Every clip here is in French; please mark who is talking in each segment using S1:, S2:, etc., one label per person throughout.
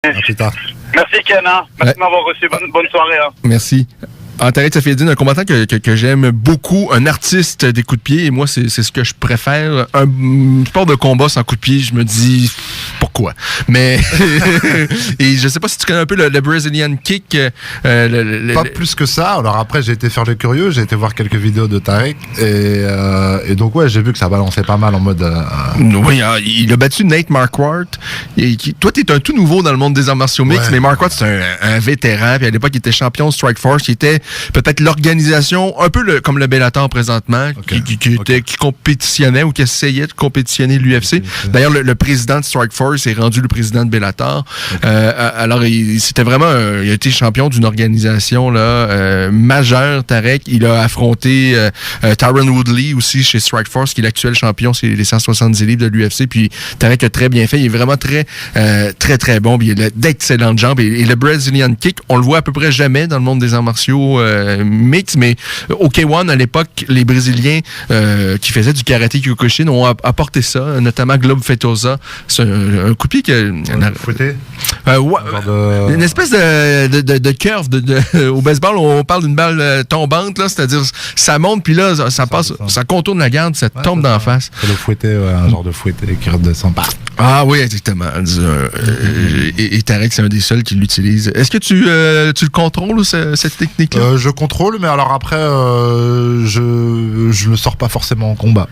S1: À plus tard.
S2: Merci Ken, merci de m'avoir reçu. Bonne soirée.
S3: Merci. Tarek Safieddine, un combattant que j'aime beaucoup, un artiste des coups de pied, et moi, c'est ce que je préfère. Un sport de combat sans coups de pied, je me dis pourquoi. Mais, et je sais pas si tu connais un peu le Brazilian Kick.
S1: Pas plus que ça. Alors après, j'ai été faire le curieux, j'ai été voir quelques vidéos de Tarek, et donc ouais, j'ai vu que ça balançait pas mal en mode...
S3: Oui, il a battu Nate Marquardt. Toi, t'es un tout nouveau dans le monde des arts martiaux mixtes, mais Marquardt, c'est un vétéran, puis à l'époque, il était champion Strikeforce, qui était peut-être l'organisation, un peu comme le Bellator présentement, qui compétitionnait ou qui essayait de compétitionner l'UFC. D'ailleurs, le président de Strikeforce est rendu le président de Bellator. Alors, c'était vraiment... il a été champion d'une organisation là, majeure, Tarek. Il a affronté Tyron Woodley aussi chez Strikeforce, qui est l'actuel champion, c'est les 170 livres de l'UFC. Puis Tarek a très bien fait. Il est vraiment très, très, très bon. Puis il a d'excellentes jambes. Et le Brazilian Kick, on le voit à peu près jamais dans le monde des arts martiaux mix, mais au K1 à l'époque, les Brésiliens qui faisaient du karaté Kyokushin ont apporté ça, notamment Globe Fetosa. C'est un coup de pied que...
S1: fouetté?
S3: Une espèce de curve. Au baseball, on parle d'une balle tombante, là, c'est-à-dire ça monte, puis là, ça passe, ça contourne la garde, ça tombe d'en face.
S1: C'est le fouetté, un genre de fouetté qui redescend.
S3: Ah oui, exactement. Et Tarek, c'est un des seuls qui l'utilise. Est-ce que tu le contrôles, cette technique-là?
S1: Je contrôle, mais alors après, je ne sors pas forcément en combat.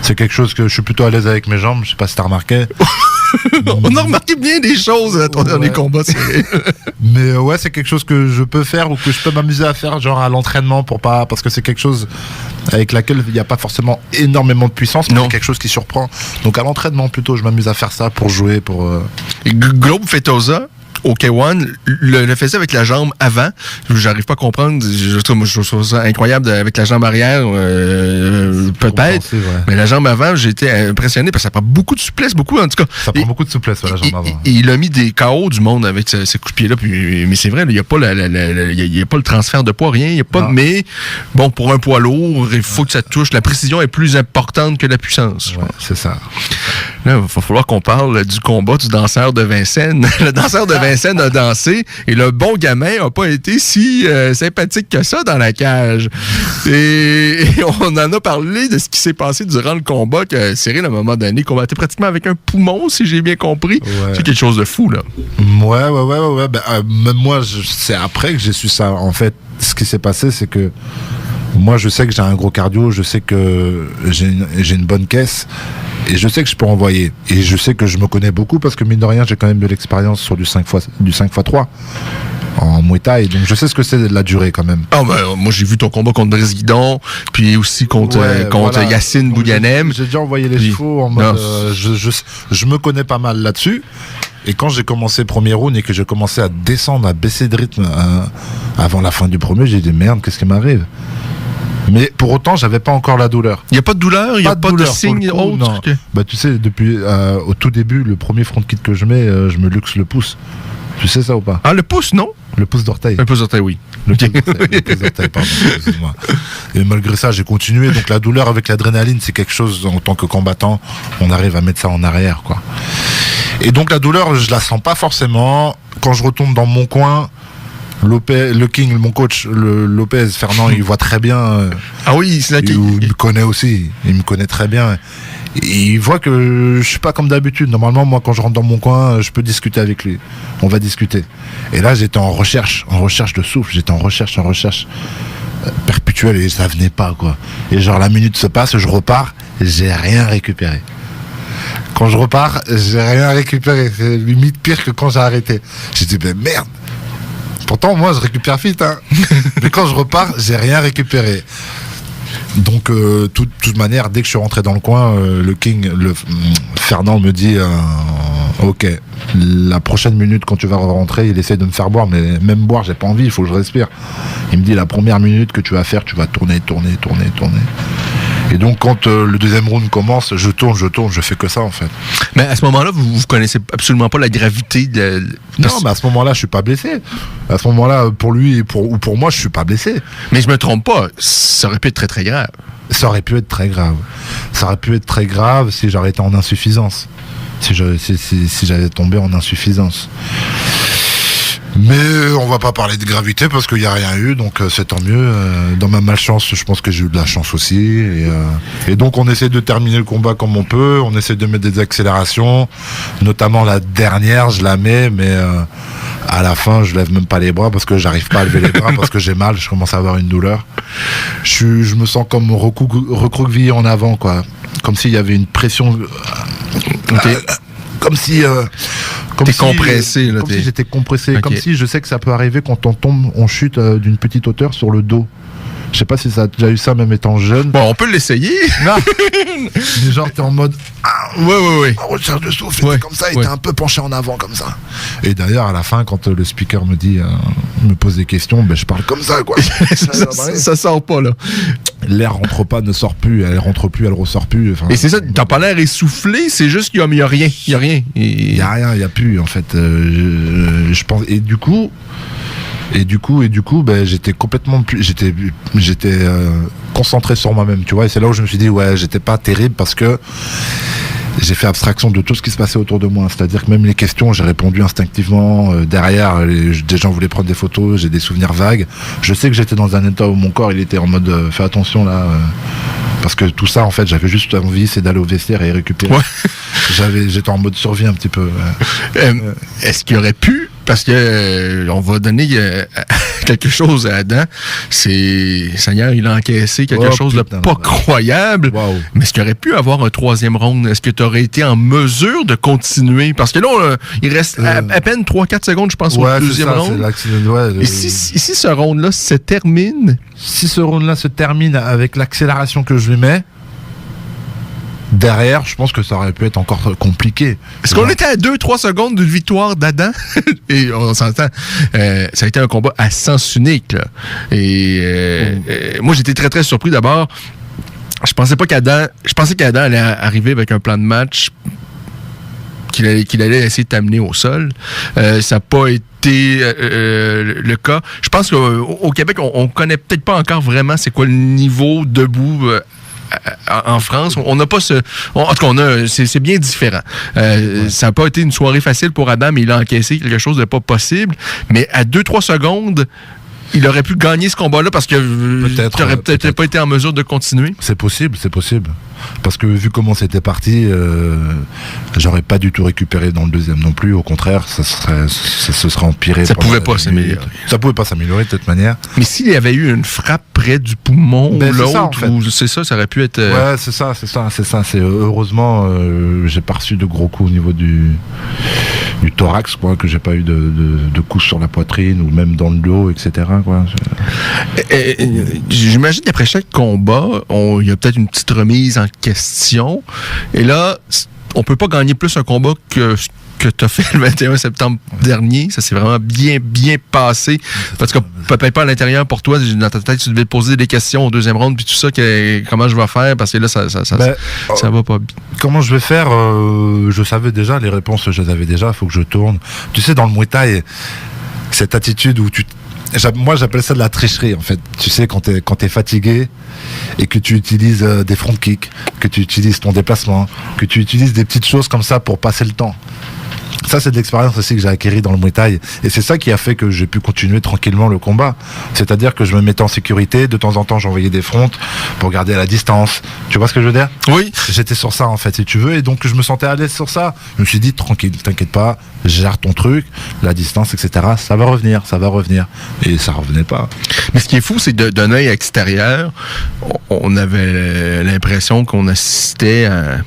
S1: C'est quelque chose que je suis plutôt à l'aise avec mes jambes, je sais pas si t'as remarqué.
S3: On a remarqué bien des choses à ton dernier combat.
S1: Mais ouais, c'est quelque chose que je peux faire ou que je peux m'amuser à faire, genre à l'entraînement, parce que c'est quelque chose avec laquelle il n'y a pas forcément énormément de puissance, mais c'est quelque chose qui surprend. Donc à l'entraînement plutôt, je m'amuse à faire ça pour jouer,
S3: Globe Fetosa au K1 le faisait avec la jambe avant. J'arrive pas à comprendre. Je trouve ça incroyable avec la jambe arrière, peut-être. Mais la jambe avant, j'ai été impressionné parce que ça prend beaucoup de souplesse, en tout cas.
S1: Ça prend beaucoup de souplesse, la jambe avant.
S3: Il a mis des KO du monde avec ses coups de pied là. Mais c'est vrai, il n'y a pas le transfert de poids, rien. Mais bon, pour un poids lourd, il faut que ça touche. La précision est plus importante que la puissance.
S1: Ouais, c'est ça.
S3: Là, il va falloir qu'on parle du combat du danseur de Vincennes. Le danseur de Vincennes a dansé et le bon gamin n'a pas été si sympathique que ça dans la cage. Et on en a parlé de ce qui s'est passé durant le combat, que Cyril, à un moment donné, combattait pratiquement avec un poumon, si j'ai bien compris. Ouais. C'est quelque chose de fou, là.
S1: Ouais. Même moi, c'est après que j'ai su ça. En fait, ce qui s'est passé, c'est que moi, je sais que j'ai un gros cardio, je sais que j'ai une bonne caisse et je sais que je peux envoyer. Et je sais que je me connais beaucoup parce que mine de rien, j'ai quand même de l'expérience sur du 5x3 en Muay Thai. Donc je sais ce que c'est de la durée quand même.
S3: Moi, j'ai vu ton combat contre Brice Guidon, puis aussi contre Yacine Bouganem.
S1: J'ai déjà envoyé les chevaux en mode... je me connais pas mal là-dessus. Et quand j'ai commencé premier round et que j'ai commencé à descendre, à baisser de rythme avant la fin du premier, j'ai dit merde, qu'est-ce qui m'arrive? Mais pour autant, j'avais pas encore la douleur.
S3: Il n'y a pas de douleur? Il n'y a pas de signe autre?
S1: Non. Tu sais, depuis au tout début, le premier front kit que je mets, je me luxe le pouce. Tu sais ça ou pas?
S3: Le pouce, non?
S1: Le pouce d'orteil.
S3: Le pouce d'orteil, oui.
S1: Le pouce d'orteil, pardon, excuse-moi. Et malgré ça, j'ai continué. Donc la douleur avec l'adrénaline, c'est quelque chose, en tant que combattant, on arrive à mettre ça en arrière, quoi. Et donc la douleur, je la sens pas forcément. Quand je retourne dans mon coin, le King, mon coach, Lopez, Fernand, il voit très bien.
S3: Ah oui, c'est là qu'il
S1: me connaît aussi. Il me connaît très bien. Et il voit que je suis pas comme d'habitude. Normalement, moi, quand je rentre dans mon coin, je peux discuter avec lui. On va discuter. Et là, j'étais en recherche de souffle. J'étais en recherche perpétuelle et ça venait pas, quoi. Et genre, la minute se passe, je repars, j'ai rien récupéré. Quand je repars, j'ai rien récupéré. C'est limite pire que quand j'ai arrêté. J'ai dit, ben merde. Pourtant, moi, je récupère vite, hein. Mais quand je repars, j'ai rien récupéré. Donc, toute manière, dès que je suis rentré dans le coin, le King, Fernand me dit ok, la prochaine minute quand tu vas rentrer, il essaie de me faire boire, mais même boire, j'ai pas envie, il faut que je respire. Il me dit la première minute que tu vas faire, tu vas tourner. Et donc quand le deuxième round commence, je tourne, je fais que ça en fait.
S3: Mais à ce moment-là, vous connaissez absolument pas la gravité de...
S1: Non, mais à ce moment-là, je suis pas blessé. À ce moment-là, pour lui ou pour moi, je suis pas blessé.
S3: Mais je me trompe pas, ça aurait pu être très très grave.
S1: Ça aurait pu être très grave. Ça aurait pu être très grave si j'arrêtais en insuffisance. si j'avais tombé en insuffisance. Mais on va pas parler de gravité parce qu'il n'y a rien eu, donc c'est tant mieux. Dans ma malchance, je pense que j'ai eu de la chance aussi. Et donc on essaie de terminer le combat comme on peut, on essaie de mettre des accélérations, notamment la dernière, je la mets, mais à la fin, je lève même pas les bras parce que j'arrive pas à lever les bras parce que j'ai mal, je commence à avoir une douleur. Je me sens comme recroquevillé en avant, quoi. Comme s'il y avait une pression... comme si
S3: compressé là,
S1: comme si j'étais compressé, comme si je sais que ça peut arriver quand on tombe, on chute d'une petite hauteur sur le dos. Je sais pas si ça a déjà eu ça même étant jeune.
S3: Bon, on peut l'essayer.
S1: Mais genre t'es en mode
S3: ouais.
S1: En recherche de souffle, t'es comme ça, et t'es un peu penché en avant comme ça. Et d'ailleurs à la fin, quand le speaker me pose des questions, ben je parle comme ça, quoi.
S3: ça sort pas là.
S1: L'air rentre pas, ne sort plus, elle rentre plus, elle ressort plus. Enfin,
S3: et c'est ça, t'as pas l'air essoufflé, c'est juste qu'il y a rien. Il y a rien, il
S1: y a plus en fait. Je pense, et du coup, ben, j'étais complètement j'étais concentré sur moi-même, tu vois. Et c'est là où je me suis dit, ouais, j'étais pas terrible parce que j'ai fait abstraction de tout ce qui se passait autour de moi. C'est-à-dire que même les questions, j'ai répondu instinctivement. Derrière, des gens voulaient prendre des photos, j'ai des souvenirs vagues. Je sais que j'étais dans un état où mon corps, il était en mode, fais attention là. Parce que tout ça, en fait, j'avais juste envie, c'est d'aller au vestiaire et récupérer. Ouais. J'étais en mode survie un petit peu.
S3: Est-ce qu'il aurait pu, parce que on va donner quelque chose à Adam, Seigneur, il a encaissé quelque chose de pas croyable, wow. Mais est-ce qu'il aurait pu avoir un troisième round? Est-ce que tu aurais été en mesure de continuer? Parce que là, il reste à peine 3-4 secondes, je pense, au deuxième round. Et si ce round-là se termine...
S1: Si ce round-là se termine avec l'accélération que je lui mets, derrière, je pense que ça aurait pu être encore compliqué.
S3: Est-ce qu'on était à 2-3 secondes d'une victoire d'Adam? Et on s'entend, ça a été un combat à sens unique, là. Et moi, j'étais très, très surpris d'abord. Je pensais qu'Adam allait arriver avec un plan de match qu'il allait essayer de t'amener au sol. Ça n'a pas été le cas. Je pense qu'au Québec, on connaît peut-être pas encore vraiment c'est quoi le niveau debout en France. On n'a pas ce... en tout cas, c'est bien différent. Ça n'a pas été une soirée facile pour Adam, mais il a encaissé quelque chose de pas possible. Mais à 2-3 secondes, il aurait pu gagner ce combat-là parce que tu n'aurais peut-être pas été en mesure de continuer.
S1: C'est possible. Parce que vu comment c'était parti, j'aurais pas du tout récupéré dans le deuxième non plus. Au contraire, ça se serait empiré.
S3: Ça pouvait pas s'améliorer.
S1: Ça pouvait pas s'améliorer de toute manière.
S3: Mais s'il y avait eu une frappe près du poumon ou l'autre, ça, en fait. Ça aurait pu être...
S1: Ouais, c'est ça. Heureusement, j'ai pas reçu de gros coups au niveau du thorax, quoi, que j'ai pas eu de coups sur la poitrine ou même dans le dos, etc. Quoi.
S3: J'imagine qu'après chaque combat, il y a peut-être une petite remise en question. Et là, on peut pas gagner plus un combat que tu as fait le 21 septembre dernier. Ça s'est vraiment bien passé. Parce que peut-être pas à l'intérieur pour toi, dans ta tête, tu devais te poser des questions au deuxième round, puis tout ça, comment je vais faire, parce que là, ça va pas bien.
S1: Comment je vais faire? Je savais déjà, les réponses, je les avais déjà, il faut que je tourne. Tu sais, dans le Muay Thai, cette attitude où moi, j'appelle ça de la tricherie, en fait. Tu sais, quand t'es fatigué et que tu utilises des front kicks, que tu utilises ton déplacement, que tu utilises des petites choses comme ça pour passer le temps. Ça, c'est de l'expérience aussi que j'ai acquérie dans le Muay Thai. Et c'est ça qui a fait que j'ai pu continuer tranquillement le combat. C'est-à-dire que je me mettais en sécurité. De temps en temps, j'envoyais des fronts pour garder la distance. Tu vois ce que je veux dire?
S3: Oui.
S1: J'étais sur ça, en fait, si tu veux. Et donc, je me sentais à l'aise sur ça. Je me suis dit, tranquille, t'inquiète pas, gère ton truc, la distance, etc. Ça va revenir. Et ça revenait pas.
S3: Mais ce qui est fou, c'est d'un œil extérieur, on avait l'impression qu'on assistait à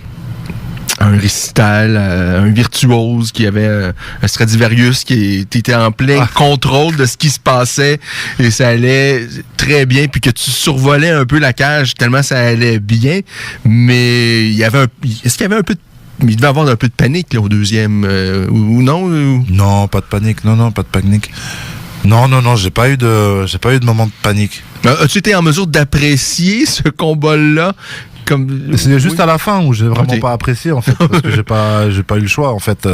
S3: un récital, un virtuose qui avait un Stradivarius qui était en plein contrôle de ce qui se passait et ça allait très bien, puis que tu survolais un peu la cage tellement ça allait bien, mais est-ce qu'il y avait un peu de... Il devait avoir un peu de panique là, au deuxième, ou non?
S1: Non, pas de panique, non, pas de panique. Non, j'ai pas eu de moment de panique.
S3: As-tu été en mesure d'apprécier ce combat-là
S1: C'est juste à la fin où j'ai vraiment pas apprécié en fait, parce que j'ai pas eu le choix en fait.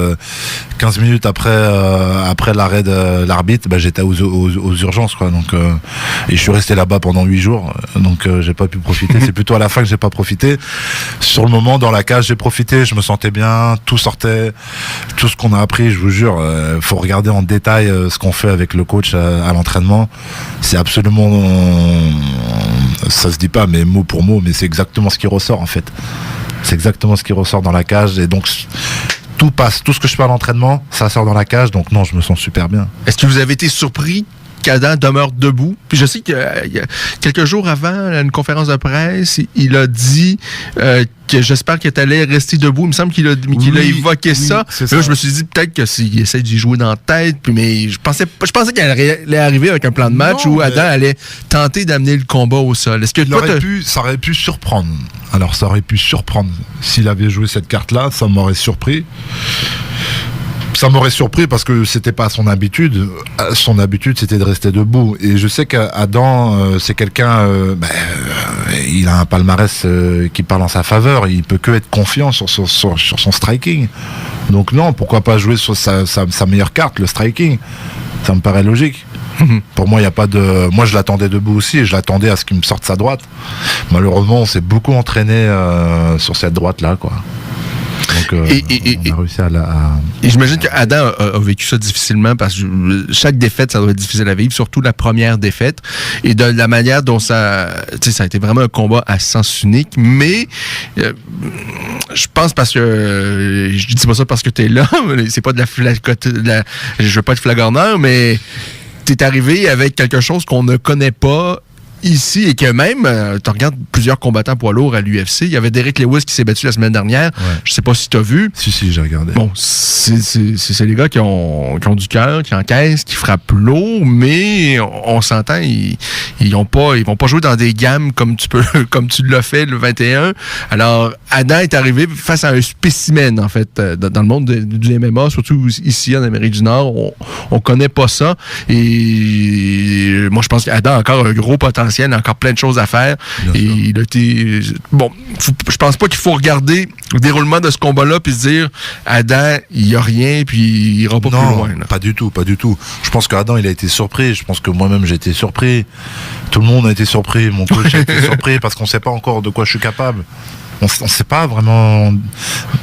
S1: 15 minutes après l'arrêt de l'arbitre, j'étais aux urgences quoi. Donc et je suis resté là-bas pendant 8 jours, donc j'ai pas pu profiter. C'est plutôt à la fin que j'ai pas profité. Sur le moment dans la cage j'ai profité, je me sentais bien, tout sortait, tout ce qu'on a appris, je vous jure. Faut regarder en détail ce qu'on fait avec le coach à l'entraînement. C'est absolument, ça se dit pas, mais mot pour mot, mais c'est exactement ce qui ressort en fait. C'est exactement ce qui ressort dans la cage, et donc tout passe, tout ce que je fais à l'entraînement, ça sort dans la cage, donc non, je me sens super bien.
S3: Est-ce que vous avez été surpris qu'Adam demeure debout? Puis je sais qu'il y a quelques jours avant une conférence de presse, il a dit que j'espère qu'il allait rester debout. Il me semble qu'il a évoqué ça. Là, je me suis dit peut-être que s'il essaie d'y jouer dans la tête, mais je pensais qu'il allait arriver avec un plan de match où Adam allait tenter d'amener le combat au sol. Est-ce que
S1: ça aurait pu surprendre. Alors ça aurait pu surprendre. S'il avait joué cette carte-là, ça m'aurait surpris. Ça m'aurait surpris parce que c'était pas son habitude. Son habitude, c'était de rester debout. Et je sais qu'Adam, c'est quelqu'un, il a un palmarès qui parle en sa faveur. Il peut que être confiant sur son striking. Donc non, pourquoi pas jouer sur sa meilleure carte, le striking. Ça me paraît logique. Pour moi, il y a pas de. Moi, je l'attendais debout aussi, et je l'attendais à ce qu'il me sorte sa droite. Malheureusement, on s'est beaucoup entraîné sur cette droite-là, quoi. Donc, on a réussi à
S3: Et j'imagine qu'Adam a vécu ça difficilement, parce que chaque défaite, ça doit être difficile à vivre, surtout la première défaite. Et de la manière dont ça a été vraiment un combat à sens unique. Mais je pense, parce que je dis pas ça parce que t'es là, c'est pas je veux pas être flagorneur, mais t'es arrivé avec quelque chose qu'on ne connaît pas ici, et que même, tu regardes plusieurs combattants poids lourds à l'UFC. Il y avait Derek Lewis qui s'est battu la semaine dernière. Ouais. Je sais pas si tu as vu.
S1: Si, j'ai regardé.
S3: Bon, c'est les gars qui ont du cœur, qui encaissent, qui frappent lourd, mais on s'entend, ils vont pas jouer dans des gammes comme tu l'as fait le 21. Alors, Adam est arrivé face à un spécimen, en fait, dans le monde du MMA, surtout ici en Amérique du Nord. On connaît pas ça. Et moi, je pense qu'Adam a encore un gros potentiel. Il y a encore plein de choses à faire. Et il a été... Bon, je pense pas qu'il faut regarder le déroulement de ce combat-là puis se dire Adam, il n'y a rien, puis il ira pas plus loin.
S1: Non, pas du tout. Je pense qu'Adam, il a été surpris. Je pense que moi-même, j'ai été surpris. Tout le monde a été surpris. Mon coach a été surpris parce qu'on ne sait pas encore de quoi je suis capable. On ne sait pas vraiment,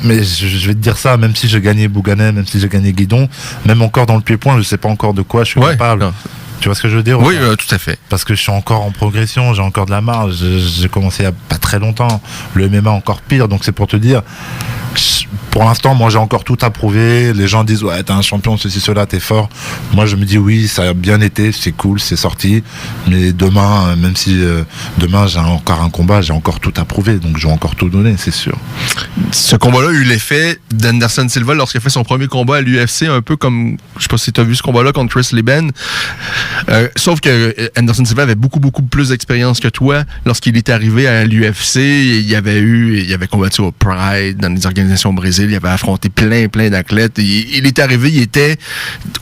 S1: mais je vais te dire ça, même si j'ai gagné Bouganet, même si j'ai gagné Guidon, même encore dans le pied-point, je ne sais pas encore de quoi je suis capable. Non. Tu vois ce que je veux dire?
S3: Oui, tout à fait.
S1: Parce que je suis encore en progression, j'ai encore de la marge. J'ai commencé il n'y a pas très longtemps. Le MMA encore pire, donc c'est pour te dire. Pour l'instant, moi j'ai encore tout à prouver. Les gens disent ouais, t'es un champion, ceci, cela, t'es fort. Moi je me dis oui, ça a bien été, c'est cool, c'est sorti. Mais demain, même si demain j'ai encore un combat, j'ai encore tout à prouver, donc je vais encore tout donner, c'est sûr.
S3: Ce combat-là a eu l'effet d'Anderson Silva lorsqu'il a fait son premier combat à l'UFC, un peu comme, je sais pas si t'as vu ce combat-là contre Chris Lieben. Sauf que Anderson Silva avait beaucoup plus d'expérience que toi. Lorsqu'il est arrivé à l'UFC, il avait combattu au Pride, dans les organisations au Brésil, il avait affronté plein d'athlètes. Il est arrivé, il était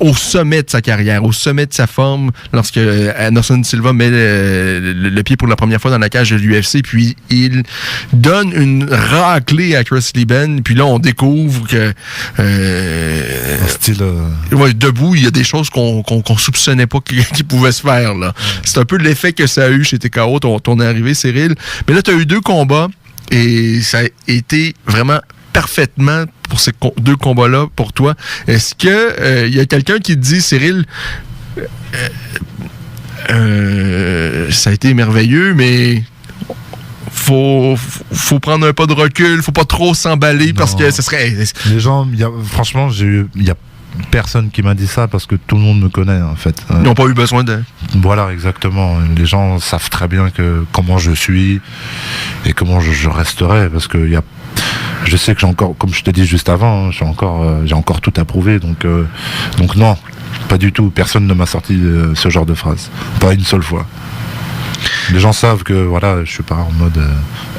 S3: au sommet de sa carrière, au sommet de sa forme, lorsque Anderson Silva met le pied pour la première fois dans la cage de l'UFC, puis il donne une raclée à Chris Lieben, puis là on découvre que debout, il y a des choses qu'on soupçonnait pas qui pouvait se faire, là. C'est un peu l'effet que ça a eu chez TKO, ton arrivée, Cyril. Mais là, tu as eu 2 combats et ça a été vraiment parfaitement pour ces 2 combats-là pour toi. Est-ce que y a quelqu'un qui te dit, Cyril, ça a été merveilleux, mais faut prendre un pas de recul, faut pas trop s'emballer parce que ce serait...
S1: Les gens, franchement, il y a personne qui m'a dit ça parce que tout le monde me connaît en fait.
S3: Ils n'ont pas eu besoin de...
S1: Voilà, exactement. Les gens savent très bien comment je suis et comment je resterai, parce que je sais que j'ai encore, comme je te dis juste avant, j'ai encore tout à prouver, donc non, pas du tout. Personne ne m'a sorti ce genre de phrase, pas une seule fois. Les gens savent que voilà, je suis pas en mode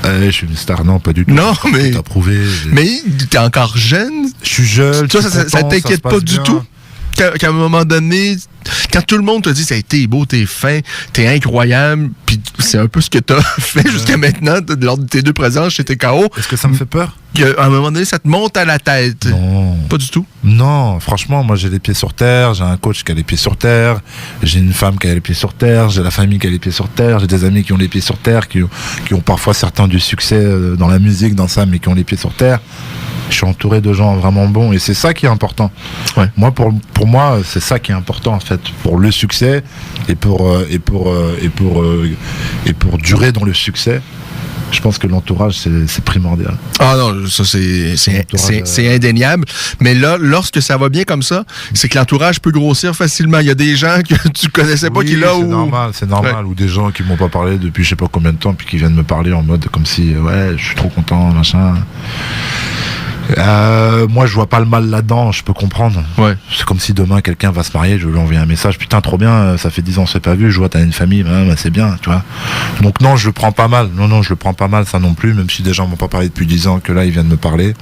S1: je suis une star, non, pas du tout.
S3: Non, mais
S1: t'as prouvé.
S3: Mais t'es encore jeune.
S1: Je suis jeune.
S3: Ça t'inquiète pas du tout. qu'à un moment donné, quand tout le monde te dit « t'es beau, t'es fin, t'es incroyable », puis c'est un peu ce que t'as fait jusqu'à maintenant, lors de tes 2 présences chez TKO.
S1: Est-ce que ça me fait peur?
S3: À un moment donné, ça te monte à la tête.
S1: Non.
S3: Pas du tout?
S1: Non, franchement, moi j'ai les pieds sur terre, j'ai un coach qui a les pieds sur terre, j'ai une femme qui a les pieds sur terre, j'ai la famille qui a les pieds sur terre, j'ai des amis qui ont les pieds sur terre, qui ont parfois certains du succès dans la musique, dans ça, mais qui ont les pieds sur terre. Je suis entouré de gens vraiment bons et c'est ça qui est important.
S3: Ouais.
S1: Moi, pour moi, c'est ça qui est important en fait, pour le succès et pour durer dans le succès. Je pense que l'entourage, c'est primordial.
S3: Ah non, ça c'est indéniable. Mais là, lorsque ça va bien comme ça, c'est que l'entourage peut grossir facilement. Il y a des gens que tu connaissais pas qui là
S1: c'est
S3: où...
S1: normal, c'est normal. Ouais. Ou des gens qui m'ont pas parlé depuis je sais pas combien de temps, puis qui viennent me parler en mode comme si, ouais, je suis trop content, machin. Moi je vois pas le mal là-dedans, je peux comprendre.
S3: Ouais.
S1: C'est comme si demain quelqu'un va se marier, je vais lui envoyer un message, putain trop bien, ça fait 10 ans que je t'ai pas vu, je vois t'as une famille, bah, c'est bien, tu vois. Donc non, je le prends pas mal, je le prends pas mal ça non plus, même si des gens m'ont pas parlé depuis 10 ans, que là ils viennent me parler,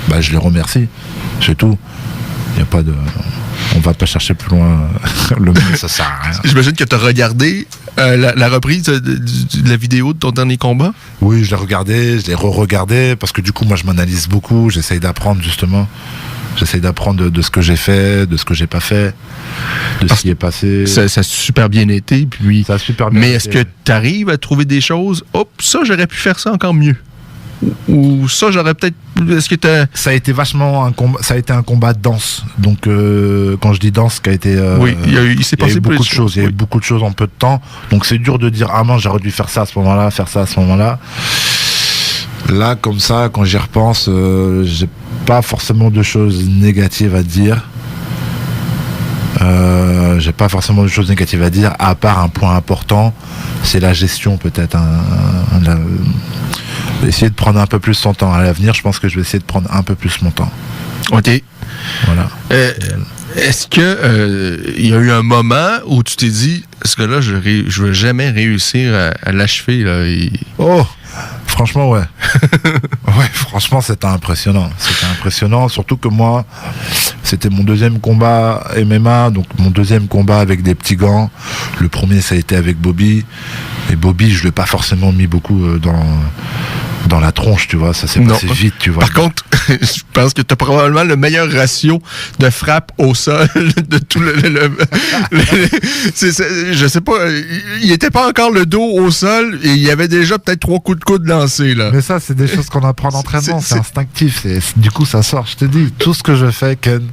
S1: bah je les remercie, c'est tout. Y a pas de... On va pas chercher plus loin le mal, ça sert à rien.
S3: J'imagine que tu as regardé la reprise de la vidéo de ton dernier combat.
S1: Oui, je l'ai regardé, je l'ai re-regardé, parce que du coup, moi, je m'analyse beaucoup, j'essaye d'apprendre, justement. J'essaye d'apprendre de ce que j'ai fait, de ce que j'ai pas fait, de ce qui est passé.
S3: Ça a super bien été, puis...
S1: Ça a super bien
S3: Mais
S1: été.
S3: est-ce que tu arrives à trouver des choses? Hop, ça, j'aurais pu faire ça encore mieux. Ou ça, j'aurais peut-être... Est-ce que
S1: ça a été vachement un combat, ça a été un combat de danse. Donc quand je dis danse, qui a été
S3: oui, il s'est passé
S1: beaucoup de choses. Il y a eu beaucoup de choses en peu de temps. Donc c'est dur de dire ah mince, j'aurais dû faire ça à ce moment-là, faire ça à ce moment-là. Là comme ça, quand j'y repense, j'ai pas forcément de choses négatives à dire. J'ai pas forcément de choses négatives à dire, à part un point important, c'est la gestion peut-être. Essayer de prendre un peu plus son temps. À l'avenir, je pense que je vais essayer de prendre un peu plus mon temps.
S3: OK.
S1: Voilà.
S3: Est-ce que il y a eu un moment où tu t'es dit, est-ce que là, je vais jamais réussir à l'achever là,
S1: Oh, franchement, ouais. Ouais, franchement, c'était impressionnant. C'était impressionnant, surtout que moi, c'était mon 2e combat MMA, donc mon 2e combat avec des petits gants. Le premier, ça a été avec Bobby. Et Bobby, je l'ai pas forcément mis beaucoup dans la tronche, tu vois, ça s'est passé vite, tu vois.
S3: Par contre, je pense que tu as probablement le meilleur ratio de frappe au sol de tout je sais pas, il était pas encore le dos au sol et il y avait déjà peut-être 3 coups de coude lancés, là.
S1: Mais ça, c'est des choses qu'on apprend d'entraînement, c'est instinctif, du coup, ça sort. Je te dis, tout ce que je fais, Ken,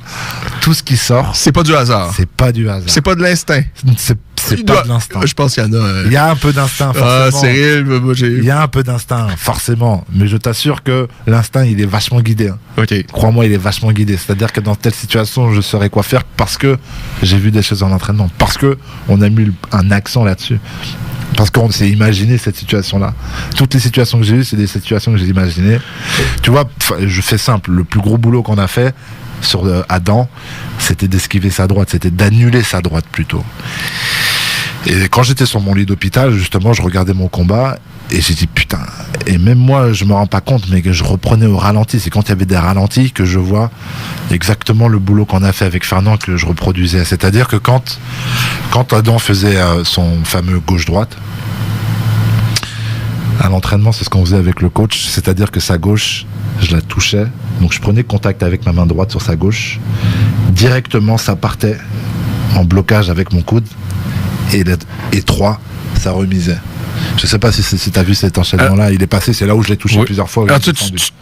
S1: tout ce qui sort...
S3: C'est pas du hasard.
S1: C'est pas du hasard.
S3: C'est pas de l'instinct.
S1: C'est pas de l'instinct.
S3: Je pense qu'il y en a...
S1: Il y a un peu d'instinct, forcément.
S3: Ah, Cyril, moi,
S1: il y a un peu d'instinct, forcément. Mais je t'assure que l'instinct, il est vachement guidé. Hein.
S3: OK.
S1: Crois-moi, il est vachement guidé. C'est-à-dire que dans telle situation, je saurais quoi faire parce que j'ai vu des choses en entraînement. Parce que on a mis un accent là-dessus. Parce qu'on s'est imaginé cette situation-là. Toutes les situations que j'ai eues, c'est des situations que j'ai imaginées. Tu vois, je fais simple. Le plus gros boulot qu'on a fait sur Adam, c'était d'esquiver sa droite. C'était d'annuler sa droite plutôt. Et quand j'étais sur mon lit d'hôpital, justement, je regardais mon combat et j'ai dit putain. Et même moi, je me rends pas compte, mais que je reprenais au ralenti. C'est quand il y avait des ralentis que je vois exactement le boulot qu'on a fait avec Fernand que je reproduisais. C'est-à-dire que quand Adam faisait son fameux gauche-droite, à l'entraînement, c'est ce qu'on faisait avec le coach. C'est-à-dire que sa gauche, je la touchais. Donc je prenais contact avec ma main droite sur sa gauche. Directement, ça partait en blocage avec mon coude. Et 3, ça remisait. Je sais pas si tu as vu cet enchaînement-là, il est passé, c'est là où je l'ai touché plusieurs fois.
S3: Alors, tu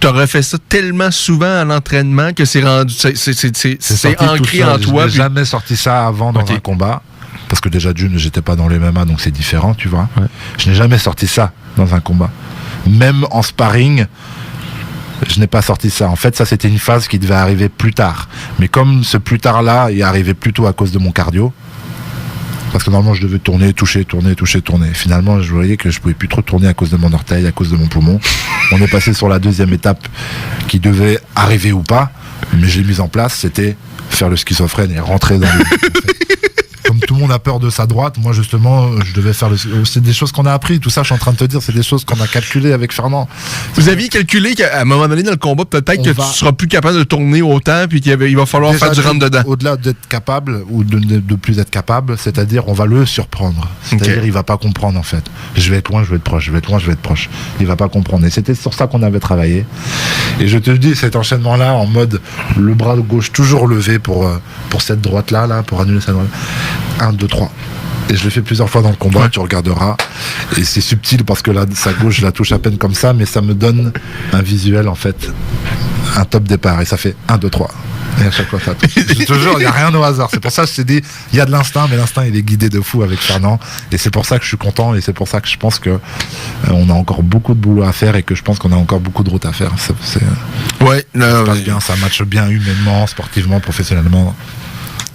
S3: t'aurais fait ça tellement souvent à l'entraînement que c'est rendu, c'est ancré en toi.
S1: Je n'ai jamais sorti ça avant dans un combat, parce que déjà d'une, j'étais pas dans les MMA, donc c'est différent, tu vois. Ouais. Je n'ai jamais sorti ça dans un combat. Même en sparring, je n'ai pas sorti ça. En fait, ça c'était une phase qui devait arriver plus tard. Mais comme ce plus tard-là, il est arrivé plutôt à cause de mon cardio. Parce que normalement, je devais tourner, toucher. Finalement, je voyais que je pouvais plus trop tourner à cause de mon orteil, à cause de mon poumon. On est passé sur la 2e étape qui devait arriver ou pas, mais j'ai mis en place, c'était faire le schizophrène et rentrer dans le... tout le monde a peur de sa droite. Moi, justement, je devais faire c'est des choses qu'on a appris. Tout ça, je suis en train de te dire, c'est des choses qu'on a calculées avec Fernand.
S3: Vous aviez calculé qu'à un moment donné dans le combat, peut-être tu seras plus capable de tourner autant, puis qu'il va falloir faire du rentre-dedans.
S1: Au-delà d'être capable, ou de plus être capable, c'est-à-dire, on va le surprendre. C'est-à-dire, il va pas comprendre, en fait. Je vais être loin, je vais être proche, je vais être loin, je vais être proche. Il va pas comprendre. Et c'était sur ça qu'on avait travaillé. Et je te dis, cet enchaînement-là, en mode, le bras gauche toujours levé pour cette droite-là, pour annuler sa droite. 1, 2, 3. Et je l'ai fait plusieurs fois dans le combat, tu regarderas. Et c'est subtil parce que là, sa gauche, je la touche à peine comme ça, mais ça me donne un visuel, en fait, un top départ. Et ça fait 1, 2, 3. Et à chaque fois, ça touche. Je te jure, il n'y a rien au hasard. C'est pour ça que je t'ai dit, il y a de l'instinct, mais l'instinct, il est guidé de fou avec Fernand. Et c'est pour ça que je suis content, et c'est pour ça que je pense que on a encore beaucoup de boulot à faire, et que je pense qu'on a encore beaucoup de route à faire. Ça passe bien, ça matche bien humainement, sportivement, professionnellement.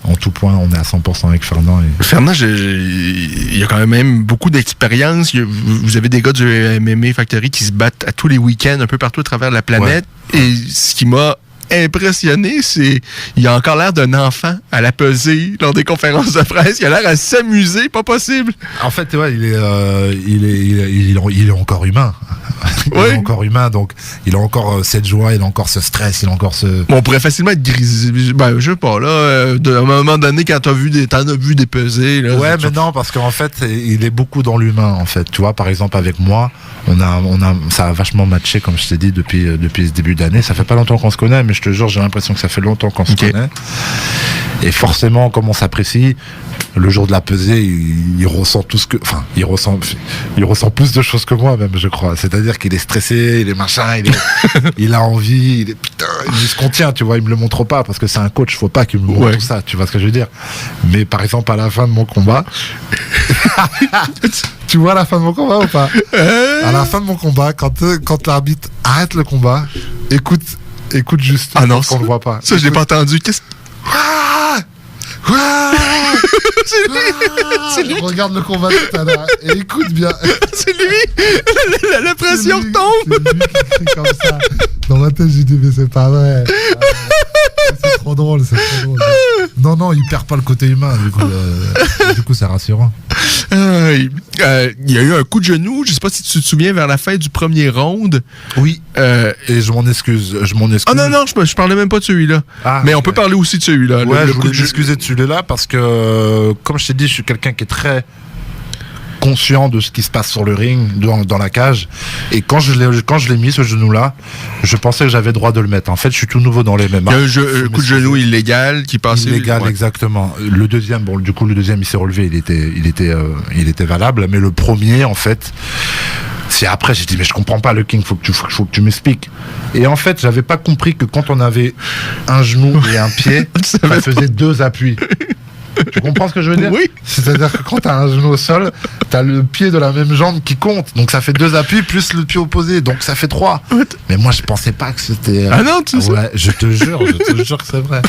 S1: En tout point, on est à 100% avec Fernand.
S3: Fernand, il y a quand même beaucoup d'expérience. Vous avez des gars du MMA Factory qui se battent à tous les week-ends un peu partout à travers la planète. Ouais. Et ce qui m'a impressionné, c'est il a encore l'air d'un enfant à la pesée lors des conférences de presse. Il a l'air à s'amuser, pas possible.
S1: En fait, ouais, il est encore humain. Il est encore humain, donc il a encore cette joie, il a encore ce stress, il a encore ce...
S3: Bon, on pourrait facilement être grisé. Ben, je sais pas, là, à un moment donné, quand t'en as vu des pesées... Là,
S1: ouais, mais non, parce qu'en fait, il est beaucoup dans l'humain, en fait. Tu vois, par exemple, avec moi, ça a vachement matché, comme je t'ai dit, depuis ce début d'année. Ça fait pas longtemps qu'on se connaît, mais je te jure, j'ai l'impression que ça fait longtemps qu'on se connaît. Et forcément, comme on s'apprécie, le jour de la pesée, il ressent tout ce que... Enfin, il ressent plus de choses que moi, même, je crois. C'est-à-dire qu'il est stressé, il est machin, il a envie, il se contient, tu vois, il me le montre pas, parce que c'est un coach, faut pas qu'il me montre tout ça, tu vois ce que je veux dire. Mais par exemple, à la fin de mon combat... Tu vois la fin de mon combat ou pas? À la fin de mon combat, quand l'arbitre arrête le combat, écoute juste.
S3: Ah non,
S1: qu'on le voit pas.
S3: Ça, je l'ai pas entendu. Qu'est-ce
S1: c'est lui. Regarde le combat tout à l'heure et écoute bien.
S3: C'est lui. La pression tombe.
S1: C'est lui qui crie comme ça. Dans ma tête, j'ai dit mais c'est pas vrai. C'est trop drôle. Non, il perd pas le côté humain. Du coup, c'est rassurant.
S3: Il y a eu un coup de genou, je sais pas si tu te souviens, vers la fin du premier round.
S1: Oui. Et je m'en excuse.
S3: Ah non, je parlais même pas de celui-là. Mais on peut parler aussi de celui-là.
S1: Ouais, je voulais m'excuser de celui-là parce que, comme je t'ai dit, je suis quelqu'un qui est très conscient de ce qui se passe sur le ring, dans la cage. Et quand je l'ai mis, ce genou-là, je pensais que j'avais droit de le mettre. En fait, je suis tout nouveau dans les MMA.
S3: Il y a un coup de genou illégal qui passait.
S1: Illégal, exactement. Le deuxième, il s'est relevé, il était valable. Mais le premier, en fait, c'est après, j'ai dit, mais je comprends pas le King, faut que tu m'expliques. Et en fait, j'avais pas compris que quand on avait un genou et un pied, ça faisait 2 appuis. Tu comprends ce que je veux dire?
S3: Oui.
S1: C'est-à-dire que quand t'as un genou au sol, t'as le pied de la même jambe qui compte. Donc ça fait 2 appuis plus le pied opposé. Donc ça fait 3. Mais moi, je pensais pas que c'était...
S3: Ah non, tu sais.
S1: Ouais, je te jure que c'est vrai.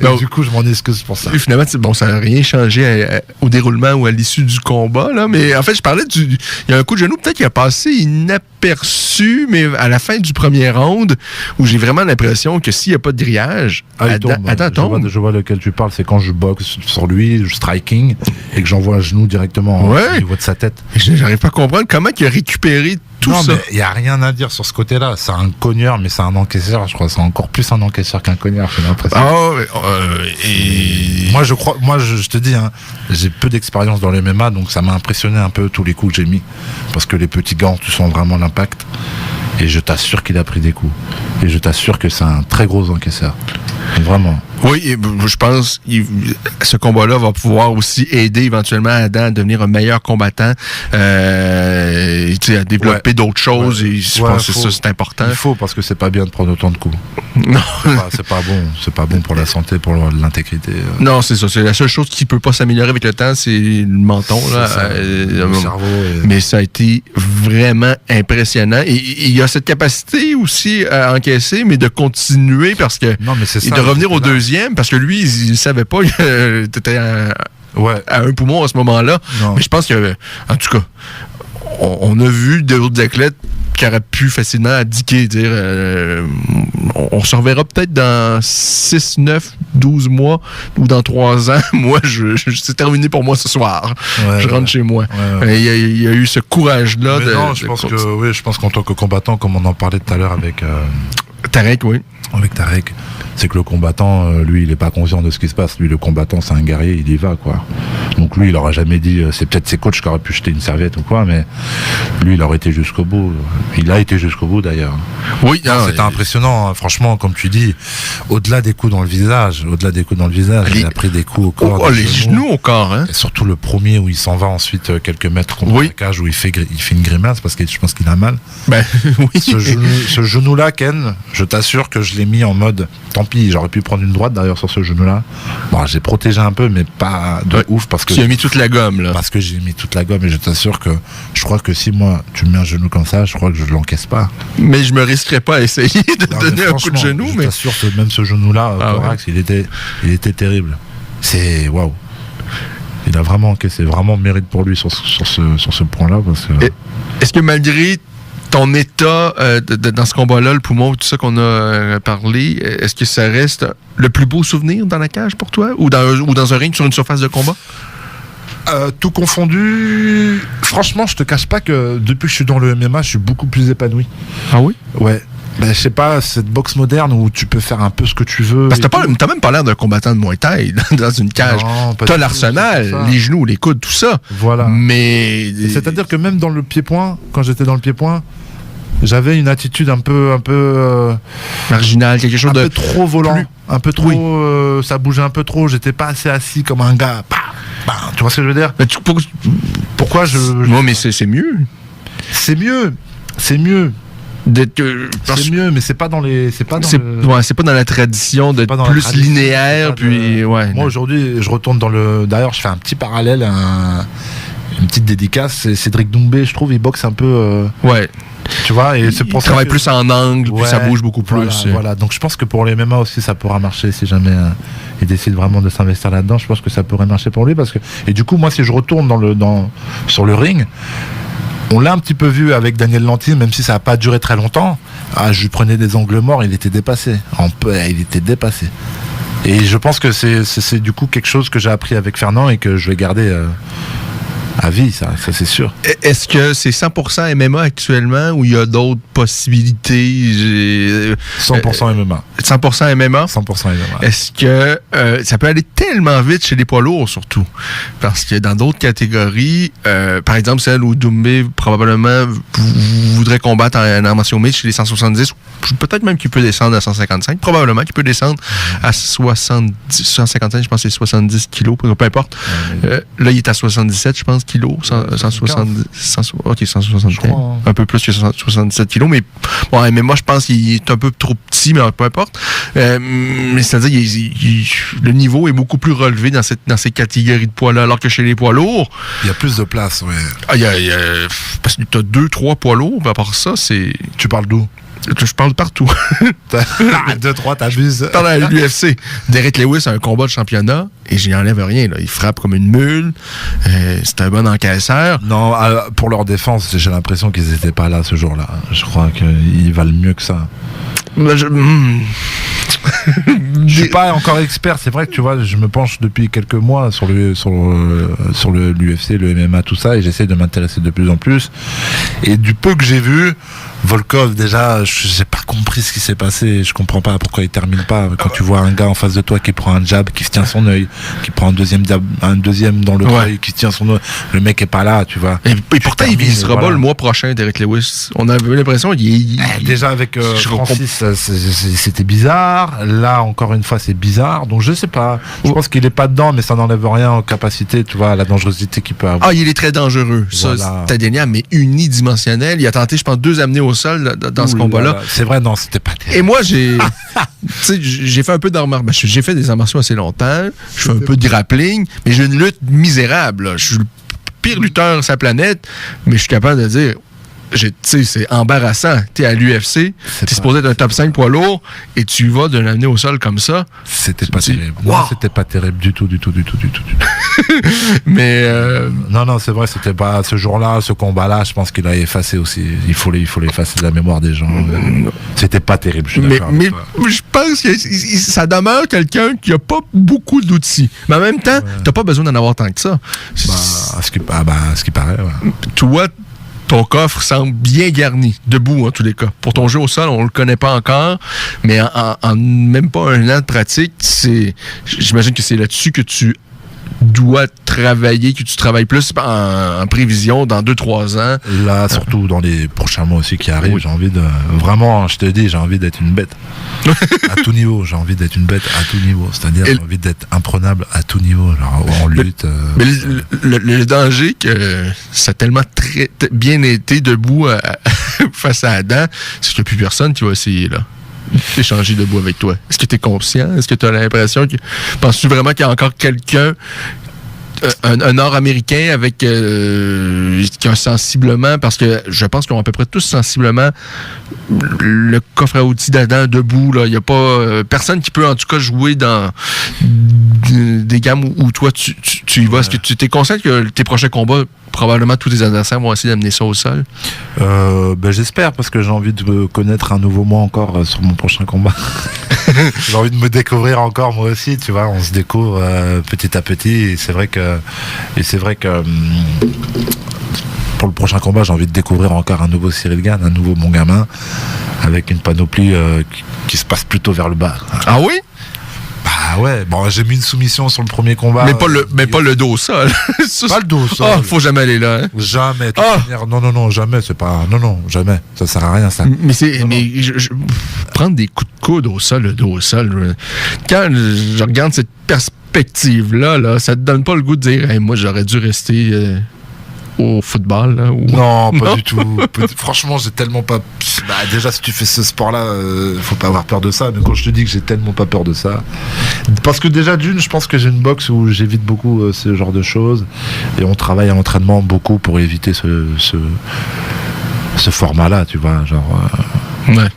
S1: Et du coup, je m'en excuse pour ça.
S3: Et finalement, ça n'a rien changé au déroulement ou à l'issue du combat. Là. Mais en fait, je parlais il y a un coup de genou peut-être qui a passé inaperçu, mais à la fin du premier round, où j'ai vraiment l'impression que s'il n'y a pas de grillage...
S1: Je vois lequel tu parles. C'est quand je boxe sur lui, striking, et que j'envoie un genou directement au niveau de sa tête.
S3: J'arrive pas à comprendre comment il a récupéré tout ça.
S1: Non, mais il n'y a rien à dire sur ce côté-là. C'est un cogneur, mais c'est un encaisseur, je crois. C'est encore plus un encaisseur qu'un cogneur, j'ai l'impression. Moi, je te dis, hein, j'ai peu d'expérience dans les MMA, donc ça m'a impressionné un peu tous les coups que j'ai mis. Parce que les petits gants, tu sens vraiment l'impact. Et je t'assure qu'il a pris des coups. Et je t'assure que c'est un très gros encaisseur. Vraiment.
S3: Oui, et je pense que ce combat-là va pouvoir aussi aider éventuellement Adam à devenir un meilleur combattant, à développer d'autres choses. Et je pense que ça, c'est important.
S1: Il faut, parce que c'est pas bien de prendre autant de coups.
S3: Non.
S1: C'est pas bon. C'est pas bon pour la santé, pour l'intégrité.
S3: Non, c'est ça. C'est la seule chose qui peut pas s'améliorer avec le temps, c'est le menton. Là.
S1: Le cerveau.
S3: Mais ça a été vraiment impressionnant. Et il y a cette capacité aussi à encaisser, mais de continuer parce que...
S1: Non, mais c'est ça.
S3: Et de revenir au deuxième, parce que lui, il savait pas que t'étais à un poumon à ce moment-là.
S1: Non.
S3: Mais je pense que, en tout cas, on a vu d'autres athlètes qui aurait pu facilement indiquer, dire on se reverra peut-être dans 6, 9, 12 mois ou dans 3 ans. Moi, c'est terminé pour moi ce soir. Ouais, je rentre chez moi. Ouais. Il y a eu ce courage-là.
S1: Je pense qu'en tant que combattant, comme on en parlait tout à l'heure avec
S3: Tarek, oui.
S1: Avec Tarek, c'est que le combattant, lui, il est pas conscient de ce qui se passe. Lui, le combattant, c'est un guerrier, il y va, quoi. Donc lui, il aura jamais dit, c'est peut-être ses coachs qui auraient pu jeter une serviette ou quoi, mais lui, il aurait été jusqu'au bout. Il a été jusqu'au bout, d'ailleurs.
S3: Oui,
S1: c'était impressionnant, hein. Franchement, comme tu dis, au-delà des coups dans le visage, il a pris des coups au corps.
S3: Les genoux au corps, hein.
S1: Et surtout le premier où il s'en va ensuite quelques mètres contre la cage, où il fait une grimace parce que je pense qu'il a mal.
S3: Ben, oui.
S1: Ce genou-là, Ken, je t'assure que je l'ai mis en mode, tant pis, j'aurais pu prendre une droite d'ailleurs sur ce genou-là. Bon, j'ai protégé un peu, mais pas de ouf parce que.
S3: Tu as mis toute la gomme, là.
S1: Parce que j'ai mis toute la gomme et je t'assure que je crois que si moi, tu me mets un genou comme ça, je crois que je l'encaisse pas.
S3: Mais je me risquerais pas à essayer de donner un coup de genou.
S1: Je t'assure que même ce genou-là, thorax, il était terrible. C'est waouh. Il a vraiment encaissé, vraiment mérite pour lui sur ce point-là. Parce que...
S3: Est-ce que malgré ton état dans ce combat-là, le poumon, tout ça qu'on a parlé, est-ce que ça reste le plus beau souvenir dans la cage pour toi ou dans un ring sur une surface de combat?
S1: Tout confondu, franchement, je te cache pas que depuis que je suis dans le MMA, je suis beaucoup plus épanoui.
S3: Ah oui?
S1: Ouais. Ben, je sais pas, cette boxe moderne où tu peux faire un peu ce que tu veux.
S3: Parce que t'as même pas l'air d'un combattant de Muay Thai dans une cage. T'as l'arsenal, les genoux, les coudes, tout ça.
S1: Voilà.
S3: Mais.
S1: C'est-à-dire que même dans le pied-point, quand j'étais dans le pied-point, j'avais une attitude un peu
S3: marginale, quelque chose
S1: un peu trop volant, un peu trop, ça bougeait un peu trop. J'étais pas assez assis comme un gars. Tu vois ce que je veux dire?
S3: Mais
S1: pourquoi
S3: Non, mais c'est mieux.
S1: C'est mieux. C'est mieux, mais c'est pas dans les. C'est pas
S3: dans la tradition d'être plus linéaire. Moi
S1: aujourd'hui, je retourne dans le. D'ailleurs, je fais un petit parallèle, une petite dédicace. C'est Cédric Doumbé, je trouve, il boxe un peu.
S3: Ouais.
S1: Tu vois, et c'est pour ça.
S3: Il travaille plus en angle, puis ça bouge beaucoup plus.
S1: Voilà. Donc je pense que pour les MMA aussi, ça pourra marcher si jamais il décide vraiment de s'investir là-dedans. Je pense que ça pourrait marcher pour lui parce que. Et du coup, moi, si je retourne sur le ring. On l'a un petit peu vu avec Daniel Lanty, même si ça n'a pas duré très longtemps. Je lui prenais des angles morts, il était dépassé. Il était dépassé. Et je pense que c'est du coup quelque chose que j'ai appris avec Fernand et que je vais garder à vie, ça c'est sûr.
S3: Est-ce que c'est 100% MMA actuellement ou il y a d'autres possibilités?
S1: 100% MMA.
S3: 100% MMA?
S1: 100% MMA.
S3: Est-ce que ça peut aller tellement vite chez les poids lourds, surtout? Parce que dans d'autres catégories, par exemple celle où Doumbé probablement voudrait combattre en arts martiaux mixtes chez les 170, peut-être même qu'il peut descendre à 155, probablement qu'il peut descendre à 155, je pense que c'est 70 kilos, peu importe. Là, il est à 77, je pense, kilos, 175, un peu plus que 77 kilos, mais bon, mais moi je pense qu'il est un peu trop petit, mais peu importe. Mais c'est-à-dire le niveau est beaucoup plus relevé dans ces catégories de poids-là, alors que chez les poids lourds,
S1: il y a plus de place, ouais.
S3: Parce que tu as 2-3 poids lourds, mais à part ça, c'est.
S1: Tu parles d'où?
S3: Je parle partout.
S1: 2-3, t'abuses.
S3: Dans l'UFC. Derek Lewis a un combat de championnat et j'y enlève rien. Là. Il frappe comme une mule. C'est un bon encaisseur.
S1: Non, pour leur défense, j'ai l'impression qu'ils n'étaient pas là ce jour-là. Je crois qu'ils valent mieux que ça. Je suis pas encore expert, c'est vrai que tu vois, je me penche depuis quelques mois sur l'UFC, le MMA, tout ça, et j'essaie de m'intéresser de plus en plus. Et du peu que j'ai vu, Volkov, déjà, j'ai pas compris ce qui s'est passé. Je comprends pas pourquoi il termine pas. Quand tu vois un gars en face de toi qui prend un jab, qui se tient son œil, qui prend un deuxième dans le œil, qui se tient son œil, le mec est pas là, tu vois.
S3: Et pourtant, il visera pas le mois prochain, Derek Lewis. On avait l'impression
S1: déjà avec Francis, c'était bizarre. Là, encore une fois, c'est bizarre. Donc, je sais pas. Je pense qu'il est pas dedans, mais ça n'enlève rien aux capacités, tu vois, à la dangerosité qu'il peut avoir.
S3: Il est très dangereux. Voilà. Ça, c'est indéniable, mais unidimensionnel. Il a tenté, je pense, 2 amenés au sol dans ce combat-là.
S1: C'est vrai, non, c'était pas terrible.
S3: Et moi, j'ai fait un peu d'arts martiaux. J'ai fait des arts martiaux assez longtemps. Je fais un peu de grappling, mais j'ai une lutte misérable. Là. Je suis le pire lutteur sur la planète, mais je suis capable de dire tu sais, c'est embarrassant. T'es à l'UFC, t'es supposé être un top 5 poids lourd, et tu vas de l'amener au sol comme ça.
S1: C'était pas terrible. Wow. Non, c'était pas terrible du tout.
S3: Mais
S1: non, c'est vrai, c'était pas ce jour-là, ce combat-là, je pense qu'il a effacé aussi. Il faut l'effacer de la mémoire des gens. C'était pas terrible, je suis d'accord.
S3: Mais je pense que ça demeure quelqu'un qui a pas beaucoup d'outils. Mais en même temps, t'as pas besoin d'en avoir tant que ça.
S1: À ce qui paraît, ouais.
S3: Toi, ton coffre semble bien garni, debout en tous les cas. Pour ton jeu au sol, on le connaît pas encore, mais en même pas un an de pratique, j'imagine que c'est là-dessus que tu dois travailler, que tu travailles plus en prévision dans 2-3 ans.
S1: Là, surtout dans les prochains mois aussi qui arrivent, j'ai envie de... Vraiment, je te dis, j'ai envie d'être une bête. À tout niveau, j'ai envie d'être une bête à tout niveau. C'est-à-dire, j'ai envie d'être imprenable à tout niveau. Genre, en lutte...
S3: Mais le danger que ça a tellement bien été debout face à Adam, c'est qu'il n'y a plus personne qui va essayer, là. Échanger debout avec toi. Est-ce que tu es conscient? Est-ce que tu as l'impression que... Penses-tu vraiment qu'il y a encore quelqu'un, un Nord-Américain avec qui a sensiblement, parce que je pense qu'ils ont à peu près tous sensiblement le coffre à outils d'Adam debout, là. Il n'y a pas personne qui peut en tout cas jouer dans des gammes où toi tu y vas. Est-ce que tu t'es conscient que tes prochains combats, probablement tous tes adversaires vont essayer d'amener ça au sol?
S1: J'espère, parce que j'ai envie de connaître un nouveau moi encore sur mon prochain combat. J'ai envie de me découvrir encore moi aussi, tu vois. On se découvre petit à petit, et c'est vrai que pour le prochain combat, j'ai envie de découvrir encore un nouveau Cyril Gane, un nouveau mon gamin, avec une panoplie qui se passe plutôt vers le bas.
S3: Ah oui?
S1: Bah ouais, bon, j'ai mis une soumission sur le premier combat.
S3: Mais pas le dos au sol.
S1: Pas le dos au sol.
S3: Faut jamais aller là. Hein?
S1: Jamais. Non, jamais. C'est pas. Non, jamais. Ça sert à rien, ça.
S3: Mais prendre des coups de coude au sol, le dos au sol. Quand je regarde cette perspective-là, là, ça te donne pas le goût de dire, hey, moi, j'aurais dû rester au football, là, ou...
S1: Non, pas du tout. Franchement, j'ai tellement pas... déjà, si tu fais ce sport-là, faut pas avoir peur de ça. Mais quand je te dis que j'ai tellement pas peur de ça... Parce que déjà, je pense que j'ai une boxe où j'évite beaucoup ce genre de choses. Et on travaille à l'entraînement beaucoup pour éviter ce format-là, tu vois. Genre...
S3: Ouais.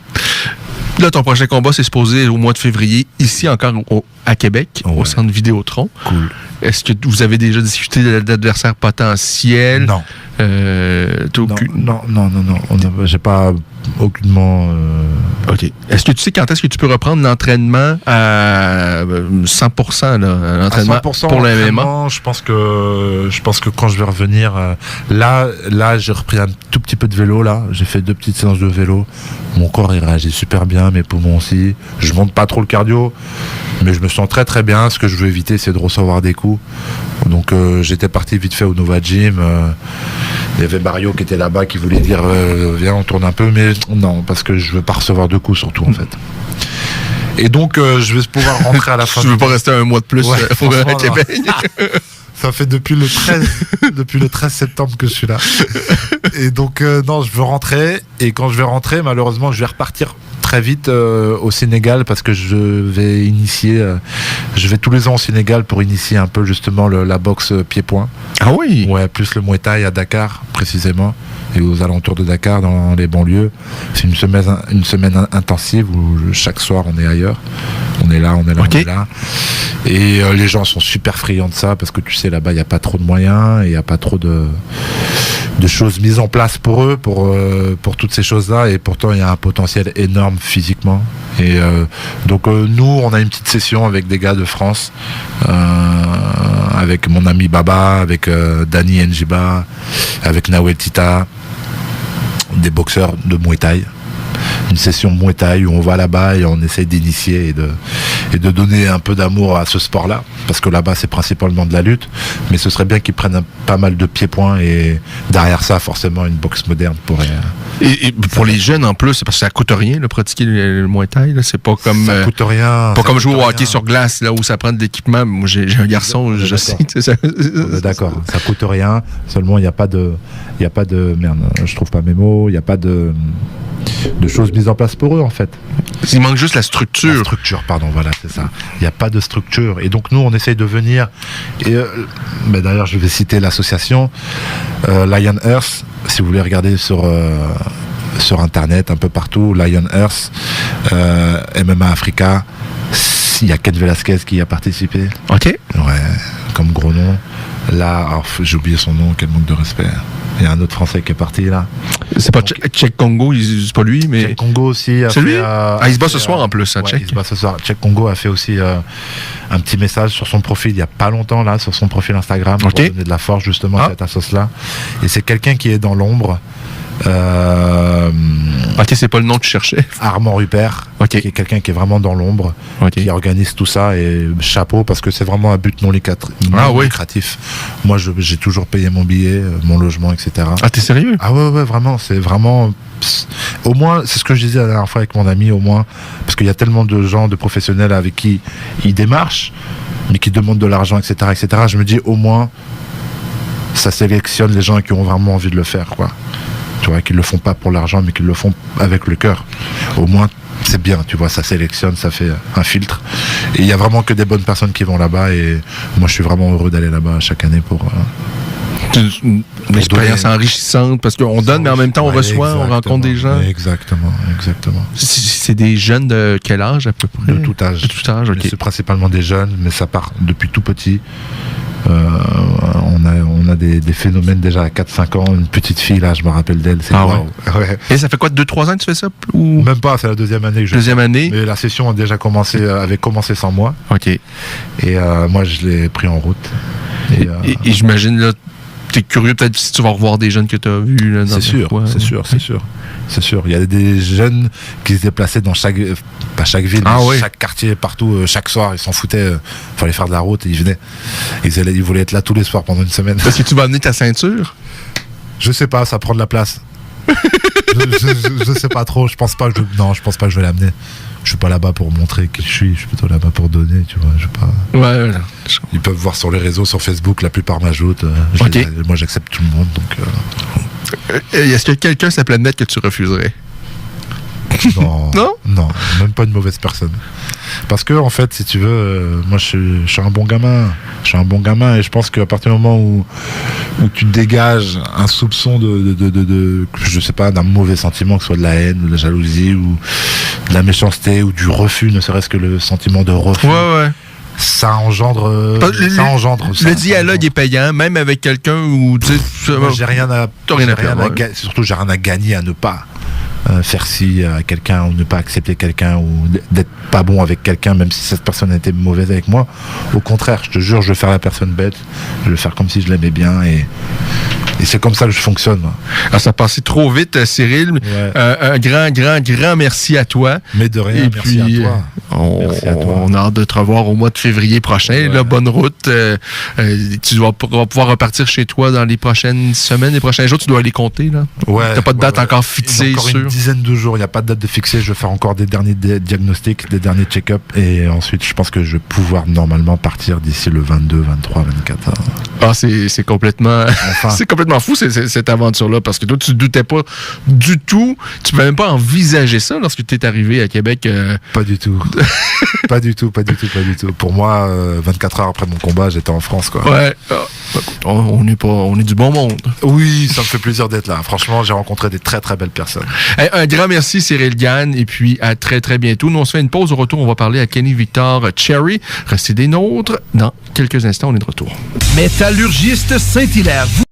S3: Là, ton prochain combat, c'est supposé au mois de février, ici encore à Québec, au centre Vidéotron.
S1: Cool.
S3: Est-ce que vous avez déjà discuté d'adversaires potentiels?
S1: Non. Non. J'ai pas aucunement...
S3: OK. Est-ce que tu sais quand est-ce que tu peux reprendre l'entraînement à 100%, là, l'entraînement
S1: à 100%
S3: pour le MMA?
S1: Je pense que quand je vais revenir, là, j'ai repris un tout petit peu de vélo, là. J'ai fait 2 petites séances de vélo. Mon corps, il réagit super bien, mes poumons aussi. Je monte pas trop le cardio, mais je me sens très très bien. Ce que je veux éviter, c'est de recevoir des coups. Donc j'étais parti vite fait au Nova Gym. Il y avait Barrio qui était là-bas, qui voulait dire viens, on tourne un peu, mais non, parce que je veux pas recevoir de coups surtout, en fait. Et donc je vais pouvoir rentrer à la fin.
S3: Je veux pas rester un mois de plus à Québec.
S1: Ça fait depuis le 13 septembre que je suis là. Et donc non, je veux rentrer, et quand je vais rentrer, malheureusement, je vais repartir très vite au Sénégal, parce que je vais initier, je vais tous les ans au Sénégal pour initier un peu justement la boxe pied-point.
S3: Ah oui?
S1: Ouais, plus le Muay Thai à Dakar précisément, et aux alentours de Dakar, dans les banlieues. C'est une semaine intensive où chaque soir on est ailleurs. On est là. Et les gens sont super friands de ça, parce que tu sais, là-bas il n'y a pas trop de moyens, et il n'y a pas trop de choses mises en place pour eux, pour toutes ces choses-là, et pourtant il y a un potentiel énorme physiquement. Et donc nous, on a une petite session avec des gars de France, avec mon ami Baba, avec Dani Njiba, avec Nawel Tita, des boxeurs de Muay Thai. Une session Muay Thai où on va là-bas et on essaye d'initier et de donner un peu d'amour à ce sport-là, parce que là-bas c'est principalement de la lutte, mais ce serait bien qu'ils prennent pas mal de pieds-points, et derrière ça forcément une boxe moderne pourrait...
S3: Et pour les jeunes en plus, c'est parce que ça coûte rien de pratiquer le Muay Thai, là. C'est pas comme...
S1: Ça coûte rien.
S3: Pas comme jouer au hockey sur glace, là où ça prend de l'équipement. Moi j'ai un garçon, je sais.
S1: On est d'accord, ça coûte rien, seulement il n'y a pas de... Merde, je trouve pas mes mots, il n'y a pas de... choses mises en place pour eux, en fait.
S3: Il manque juste la structure.
S1: La structure, pardon, voilà, c'est ça. Il n'y a pas de structure. Et donc, nous, on essaye de venir. Et d'ailleurs, je vais citer l'association Lion Earth. Si vous voulez regarder sur Internet, un peu partout, Lion Earth, MMA Africa. Il y a Ken Velasquez qui y a participé.
S3: OK.
S1: Ouais, comme gros nom. Là, alors, j'ai oublié son nom, quel manque de respect. Il y a un autre Français qui est parti là.
S3: C'est pas Cheikh Congo, c'est pas lui, mais.
S1: Cheikh Congo aussi.
S3: C'est lui? Il se bat ce soir en plus, hein, Cheikh.
S1: Il se bat ce soir. Cheikh Congo a fait aussi un petit message sur son profil il y a pas longtemps là, sur son profil Instagram, pour donner de la force justement à cette assoce là. Et c'est quelqu'un qui est dans l'ombre.
S3: Ok, c'est pas le nom que tu cherchais.
S1: Armand Rupert, qui est quelqu'un qui est vraiment dans l'ombre, qui organise tout ça, et chapeau parce que c'est vraiment un but non lucratif. Moi, j'ai toujours payé mon billet, mon logement, etc.
S3: Ah, t'es sérieux?
S1: Ah ouais, vraiment, c'est vraiment. Au moins, c'est ce que je disais la dernière fois avec mon ami, au moins, parce qu'il y a tellement de gens, de professionnels avec qui ils démarchent, mais qui demandent de l'argent, etc., etc. Je me dis, au moins, ça sélectionne les gens qui ont vraiment envie de le faire, quoi. Tu vois, qu'ils le font pas pour l'argent, mais qu'ils le font avec le cœur. Au moins, c'est bien, tu vois, ça sélectionne, ça fait un filtre. Et il y a vraiment que des bonnes personnes qui vont là-bas, et moi, je suis vraiment heureux d'aller là-bas chaque année pour
S3: une expérience enrichissante, parce qu'on donne, mais en même temps, on reçoit, on rencontre des gens.
S1: Exactement.
S3: C'est des jeunes de quel âge, à peu près?
S1: De tout âge.
S3: OK.
S1: C'est principalement des jeunes, mais ça part depuis tout petit. On a des phénomènes déjà à 4-5 ans. Une petite fille là, je me rappelle d'elle. C'est
S3: wow. Ouais. Et ça fait quoi, 2-3 ans que tu fais ça ou...
S1: Même pas, c'est la deuxième année que je fais. Mais la session a déjà avait commencé sans moi.
S3: OK.
S1: Et moi je l'ai pris en route.
S3: Et j'imagine là, t'es curieux peut-être si tu vas revoir des jeunes que tu as vus là,
S1: c'est sûr. Il y a des jeunes qui se déplaçaient dans chaque ville, chaque quartier, partout, chaque soir. Ils s'en foutaient. Il fallait faire de la route et ils venaient. Ils voulaient être là tous les soirs pendant une semaine.
S3: Est-ce que tu vas amener ta ceinture?
S1: Je sais pas, ça prend de la place. je sais pas trop. Je pense pas que je vais l'amener. Je suis pas là-bas pour montrer qui je suis plutôt là-bas pour donner, tu vois. Je sais pas.
S3: Ouais.
S1: Ils peuvent voir sur les réseaux, sur Facebook, la plupart m'ajoutent. Moi, j'accepte tout le monde, donc.
S3: Est-ce que quelqu'un sur la planète que tu refuserais?
S1: Non, même pas une mauvaise personne. Parce que en fait, si tu veux, moi je suis un bon gamin. Je suis un bon gamin et je pense qu'à partir du moment où tu dégages un soupçon de je sais pas, d'un mauvais sentiment, que ce soit de la haine, de la jalousie ou de la méchanceté ou du refus, ne serait-ce que le sentiment de refus.
S3: Ouais.
S1: Ça engendre.
S3: Le dialogue est payant, même avec quelqu'un où tu sais.
S1: Moi, j'ai rien à surtout, j'ai rien à gagner à ne pas faire ci à quelqu'un ou ne pas accepter quelqu'un ou d'être pas bon avec quelqu'un, même si cette personne était mauvaise avec moi. Au contraire, je te jure, je vais faire la personne bête, je vais faire comme si je l'aimais bien et c'est comme ça que je fonctionne.
S3: Alors, ça passait trop vite, Cyril. Ouais. Un grand merci à toi.
S1: Mais de rien,
S3: et
S1: merci
S3: puis,
S1: à toi.
S3: On a hâte de te revoir au mois de février prochain. Ouais. Là, bonne route. Tu vas pouvoir repartir chez toi dans les prochaines semaines, les prochains jours. Tu dois aller compter. Là.
S1: Ouais,
S3: t'as pas de date encore fixée.
S1: Encore une dizaine de jours. Il n'y a pas de date de fixée. Je vais faire encore des derniers diagnostics, des derniers check-up. Et ensuite, je pense que je vais pouvoir normalement partir d'ici le 22, 23, 24.
S3: Ah, c'est complètement... Enfin. C'est complètement fou cette aventure-là, parce que toi, tu ne doutais pas du tout, tu ne pouvais même pas envisager ça lorsque tu es arrivé à Québec.
S1: Pas du tout. pas du tout. Pour moi, 24 heures après mon combat, j'étais en France, quoi.
S3: Ouais. On est du bon monde.
S1: Oui, ça me fait plaisir d'être là. Franchement, j'ai rencontré des très très belles personnes.
S3: Un grand merci, Cyril Gann, et puis à très très bientôt. Nous, on se fait une pause. Au retour, on va parler à Kenny Victor Cherry. Restez des nôtres. Dans quelques instants, on est de retour.
S4: Métallurgiste Saint-Hilaire.